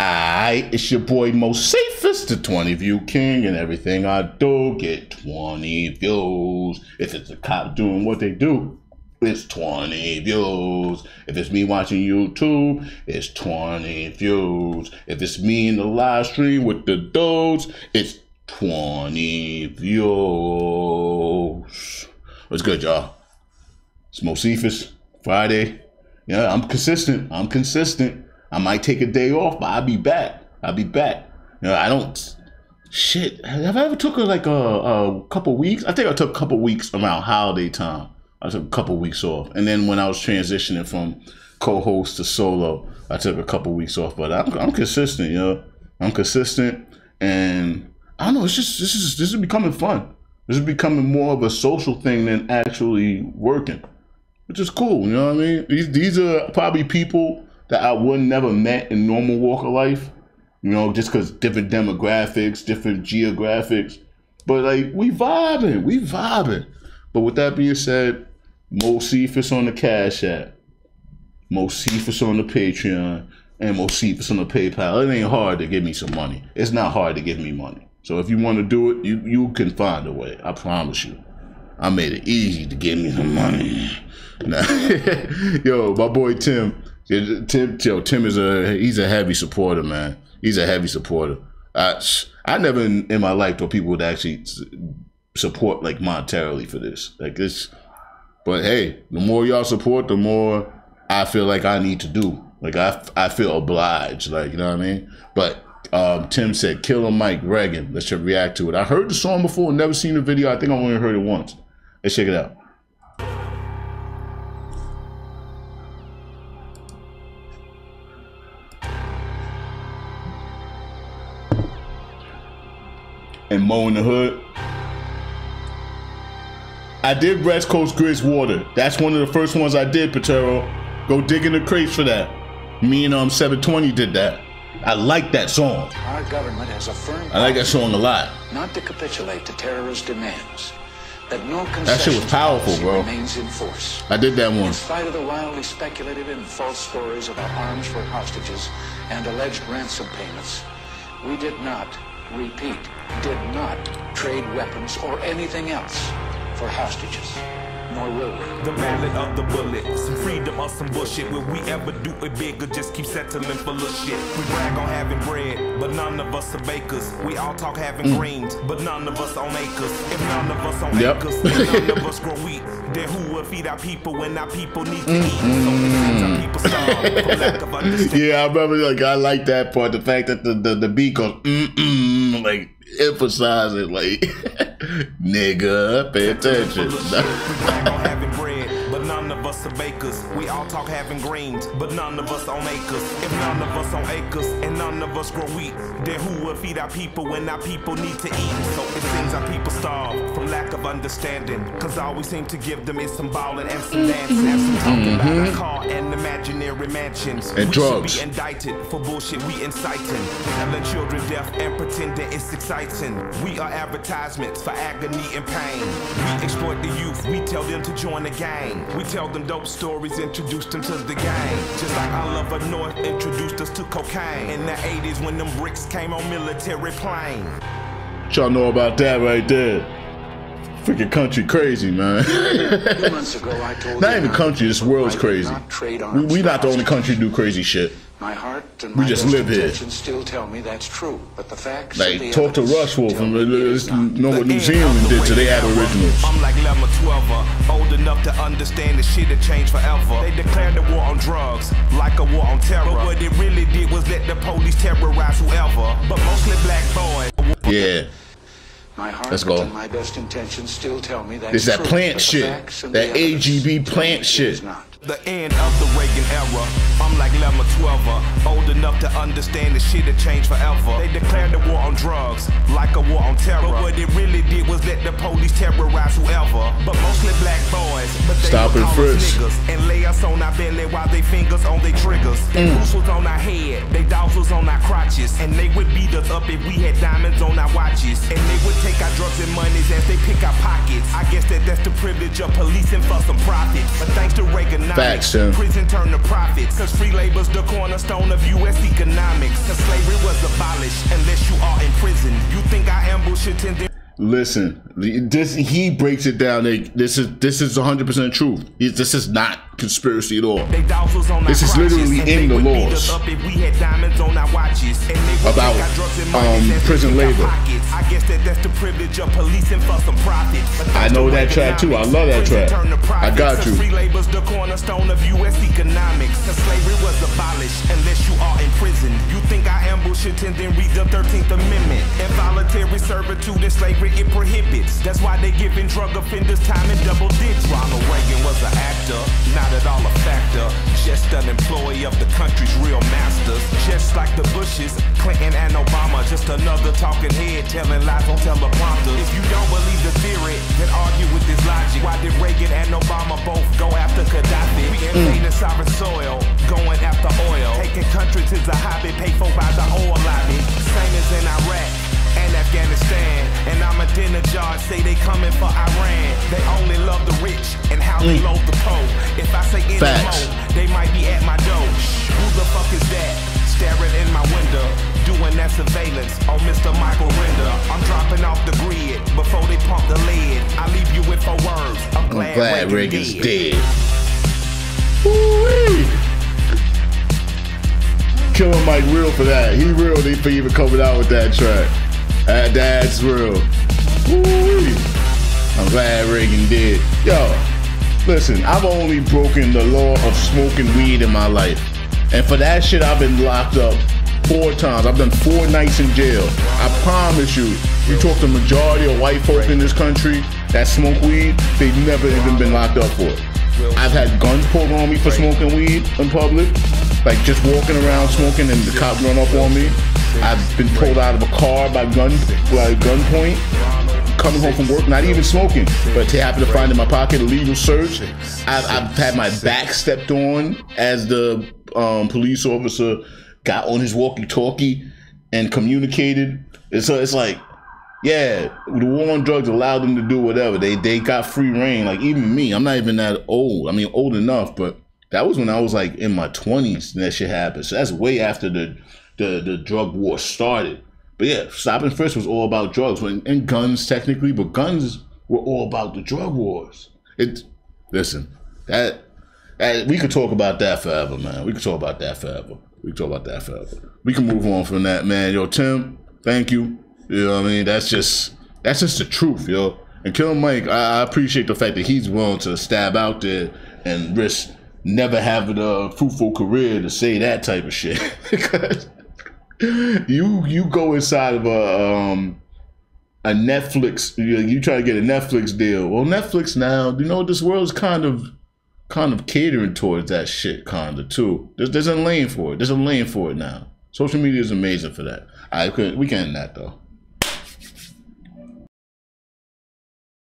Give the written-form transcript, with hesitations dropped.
It's your boy Moseefus, the 20 view king, and everything I do get 20 views. If it's a cop doing what they do, it's 20 views. If it's me watching YouTube, it's 20 views. If it's me in the live stream with the dudes, it's 20 views. What's good, y'all? It's Moseefus, Friday. Yeah, I'm consistent. I might take a day off, but I'll be back. You know, I don't. Shit. Have I ever took like a couple weeks? I think I took a couple weeks around holiday time. I took a couple weeks off, and then when I was transitioning from co-host to solo, I took a couple weeks off. But I'm consistent, you know. I'm consistent, and I don't know. It's just this is becoming fun. This is becoming more of a social thing than actually working, which is cool. You know what I mean? These are probably people that I would never met in normal walk of life, you know, just because different demographics, different geographics. But like, we vibing. But with that being said, Moseefus on the Cash App, Moseefus on the Patreon, and Moseefus on the PayPal. It ain't hard to give me some money. It's not hard to give me money. So if you want to do it, you can find a way. I promise you. I made it easy to give me some money. Yo, my boy Tim. Tim is he's a heavy supporter, man. He's a heavy supporter. I never in my life thought people would actually support like monetarily for this. Like this, but hey, the more y'all support, the more I feel like I need to do. Like I feel obliged. Like, you know what I mean? But Tim said, "Killer Mike, Reagan." Let's just react to it. I heard the song before, never seen the video. I think I only heard it once. Let's check it out. And Mo in the Hood. I did West Coast Grizz Water. That's one of the first ones I did, Patero. Go dig in the crates for that. Me and 720 did that. I like that song. Our government has a firm I like that song a lot. Not to capitulate to terrorist demands. That no that shit was powerful, bro. Remains in force. I did that one. In spite of the wildly speculative and false stories about arms for hostages and alleged ransom payments, we did not, repeat, did not trade weapons or anything else for hostages, nor will we. The ballad of the bullet, some freedom or some bullshit. Will we ever do it big or just keep settling for little shit? We brag on having bread, but none of us are bakers. We all talk having greens, but none of us own acres. If none of us own acres, then none of us grow wheat. Then who will feed our people when our people need to eat? So it seems our people starve for lack of understanding. Yeah, I remember, like, I like that part. The fact that the beat goes, like, emphasize it, like, nigga, pay attention. Having bread, but none of us are bakers. We all talk having greens, but none of us own acres. If none of us own acres and none of us grow wheat, then who will feed our people when our people need to eat? So it seems our people starve from lack of understanding, cause all we seem to give them is some ballin' and some dancing and some talking about a car and imaginary mansions. And we drugs. Should be indicted for bullshit we inciting, telling children death and pretending it's exciting. We are advertisements for agony and pain. We exploit the youth, we tell them to join the gang. We tell them dope stories, introduce them to the gang. Just like I Love Her North introduced us to cocaine in the 80s when them bricks came on military plane. Y'all know about that right there. Freaking country crazy, man. 2 months ago, I told Not even country, this world's crazy. We not the only country to do crazy shit. My heart and We my just best live here. intentions still tell me that's true, but the facts Like, and the talk to evidence Rushwolf tell and me it is not. know what New Zealand did, so they have originals. I'm like Lemma 12, old enough to understand the shit had changed forever. They declared the war on drugs, like a war on terror. But what it really did was let the police terrorize whoever, but mostly black boys. Yeah. My heart Let's go. and my best intentions still tell me that's It's that true, plant but the shit. facts and the That evidence AGB tell plant me it shit. is not. The end of the Reagan era. I'm like Lemma 12, old enough to understand the shit had changed forever. They declared the war on drugs, like a war on terror. But what it really did was let the police terrorize whoever, but mostly black boys. But they Stop would and call us frisk. niggas and lay us on our belly while they fingers on their triggers. Their roots was on our head, they dogs was tassels on our crotches, and they would beat us up if we had diamonds on our watches, and they would take our drugs and monies as they pick our pockets. I guess that's the privilege of policing for some profit. But thanks to Reaganomics, prison turned to profits, cause free labor's the cornerstone of U.S. economics. Cause slavery was abolished unless you are in prison. You think I ambush it and then... Listen, he breaks it down. This is 100% truth. This is not conspiracy at all. This is literally in the laws about prison labor. I guess that's the privilege of policing for some profit. I know that track too. I love that track. I got you. Free labor's the cornerstone of U.S. economics. Cause slavery was abolished unless you are in prison. You think I ambush it and then read the 13th Amendment. Involuntary servitude and slavery it prohibits. That's why they giving drug offenders time in double digits. Ronald Reagan was an actor, not at all a factor. Just an employee of the country's real masters. Just like the Bushes, Clinton and Obama. Just another talking head telling lies on teleprompters. If you don't believe the theory, then argue with this logic. Why did Reagan and Obama both go after Gaddafi? We invading sovereign soil, going after oil. Taking countries is a hobby, paid for by the oil lobby. Same as in Iraq and Afghanistan, and I'm a dinner jar, say they coming for Iran. They only love the rich and how they load the poor. If I say any more, they might be at my door. Who the fuck is that? Staring in my window, doing that surveillance on Mr. Michael Render. I'm dropping off the grid before they pump the lead. I leave you with 4 words. I'm glad Reagan's dead. Killing Mike real for that. He real for even coming out with that track. That's real. I'm glad Reagan did. Yo, listen, I've only broken the law of smoking weed in my life. And for that shit, I've been locked up 4 times. I've done 4 nights in jail. I promise you, you talk to the majority of white folk in this country that smoke weed, they've never even been locked up for it. I've had guns pulled on me for smoking weed in public. Like just walking around smoking and the cop run up on me. I've been pulled out of a car by gunpoint, coming home from work, not even smoking, but they happen to find in my pocket a legal search. I've had my back stepped on as the police officer got on his walkie-talkie and communicated. And so it's like, yeah, the war on drugs allowed them to do whatever. They got free reign. Like even me, I'm not even that old. I mean, old enough, but that was when I was like in my 20s and that shit happened. So that's way after the drug war started. But yeah, Stop and Frisk was all about drugs and guns technically, but guns were all about the drug wars. Listen, that we could talk about that forever, man. We could talk about that forever. We can move on from that, man. Yo, Tim, thank you. You know what I mean? That's just the truth, yo. And Killer Mike, I appreciate the fact that he's willing to stab out there and risk never having a fruitful career to say that type of shit. You go inside of a Netflix, you try to get a Netflix deal. Well, Netflix now, you know, this world's kind of catering towards that shit kind of too. There's a lane for it. There's a lane for it now. Social media is amazing for that. We can end that though.